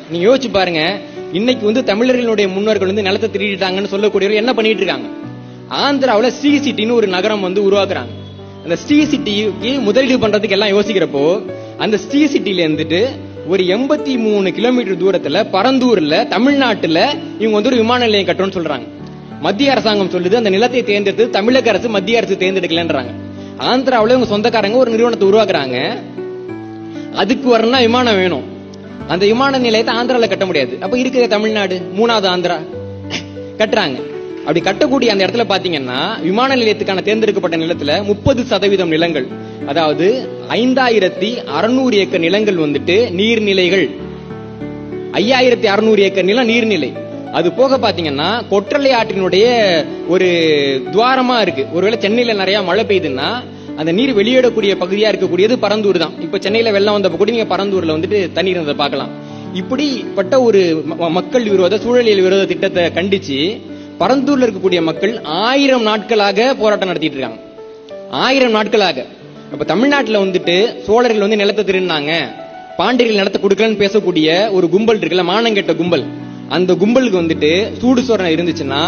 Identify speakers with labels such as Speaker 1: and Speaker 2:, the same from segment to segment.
Speaker 1: நீங்க யோசிச்சு பாருங்க, இன்னைக்கு தமிழர்களுடைய முன்னோர்கள் நிலத்தை திருடிட்டாங்கன்னு சொல்லக்கூடியவர் என்ன பண்ணிட்டு இருக்காங்க? ஆந்திராவில் ஸ்ரீ சிட்டின்னு ஒரு நகரம் உருவாக்குறாங்க. அந்த ஸ்ரீ சிட்டிக்கு முதலீடு பண்றதுக்கு எல்லாம் யோசிக்கிறப்போ அந்த ஸ்ரீ சிட்டில இருந்துட்டு ஒரு 83 கிலோமீட்டர் தூரத்துல பரந்தூர்ல தமிழ்நாட்டுல இவங்க ஒரு விமான நிலையம் கட்டணும்னு சொல்றாங்க. மத்திய அரசாங்கம் சொல்லுது அந்த நிலத்தை தேர்ந்தெடுத்து தமிழக அரசு மத்திய அரசு தேர்ந்தெடுக்கலன்றாங்க. ஆந்திராவில் இவங்க சொந்தக்காரங்க ஒரு நிறுவனத்தை உருவாக்குறாங்க. அதுக்கு வரணும்னா விமானம் வேணும். அந்த விமான நிலையத்தை ஆந்திரால கட்ட முடியாது. அப்ப இருக்கிற தமிழ்நாடு 3வது ஆந்திரா கட்டுறாங்க. அப்படி கட்டக்கூடிய அந்த இடத்துல பாத்தீங்கன்னா விமான நிலையத்துக்கான தேர்ந்தெடுக்கப்பட்ட நிலத்துல 30% நிலங்கள், அதாவது 5600 ஏக்கர் நிலங்கள் நீர்நிலைகள். 5600 ஏக்கர் நிலம் நீர்நிலை. அது போக பாத்தீங்கன்னா கொற்றலை ஆற்றினுடைய ஒரு துவாரமா இருக்கு. ஒருவேளை சென்னையில நிறைய மழை பெய்யுதுன்னா அந்த நீர் வெளியிடக்கூடிய பகுதியா இருக்கக்கூடியது பரந்தூர் தான். இப்ப சென்னையில வெள்ளம் வந்தப்ப கூட நீங்க பரந்தூர்ல தண்ணீர் இருந்ததை பார்க்கலாம். இப்படிப்பட்ட ஒரு மக்கள் விரோத சூழலியல் விரோத திட்டத்தை கண்டிச்சு பரந்தூர்ல இருக்கக்கூடிய மக்கள் 1000 நாட்களாக போராட்டம் நடத்திட்டு இருக்காங்க. 1000 நாட்களாக. அப்ப தமிழ்நாட்டுல சோழர்கள் நிலத்தை திருடினாங்க, பாண்டியர்கள் நிலத்தை கொடுக்கலன்னு பேசக்கூடிய ஒரு கும்பல் இருக்குல்ல, மானங்கெட்ட கும்பல். அந்த கும்பலுக்கு சூடு சொரணை இருந்துச்சுன்னா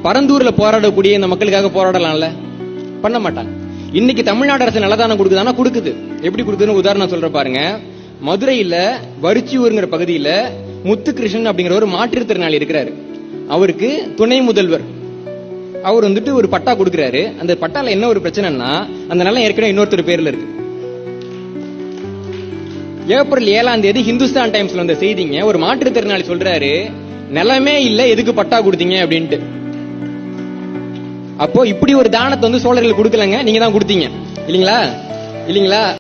Speaker 1: பரந்தூர்ல போராடக்கூடிய இந்த மக்களுக்காக போராடலாம்ல? பண்ண மாட்டாங்க. இன்னைக்கு தமிழ்நாடு அரசு நிலதானம் கொடுக்குதானா? கொடுக்குது. எப்படி கொடுக்குதுன்னு உதாரணம் சொல்ற பாருங்க. மதுரையில வரிச்சியூர்ங்கிற பகுதியில முத்துகிருஷ்ணன் அப்படிங்கிற ஒரு மாற்றுத்திறனாளி இருக்கிறாரு. அவருக்கு துணை முதல்வர் அவர் ஒரு பட்டா கொடுக்கிறாரு. அந்த பட்டால என்ன ஒரு பிரச்சனைன்னா அந்த நிலம் ஏற்கனவே இன்னொருத்தர் பேர்ல இருக்கு. ஏப்ரல் 7ஆம் தேதி ஹிந்துஸ்தான் டைம்ஸ்ல வந்த செய்திங்க, ஒரு மாற்றுத்திறனாளி சொல்றாரு, நிலமே இல்ல, எதுக்கு பட்டா கொடுத்தீங்க அப்படின்ட்டு. அப்போ இப்படி ஒரு தானத்தை சோழர்கள் கொடுக்கலங்க, நீங்க தான் கொடுத்தீங்க இல்லீங்களா?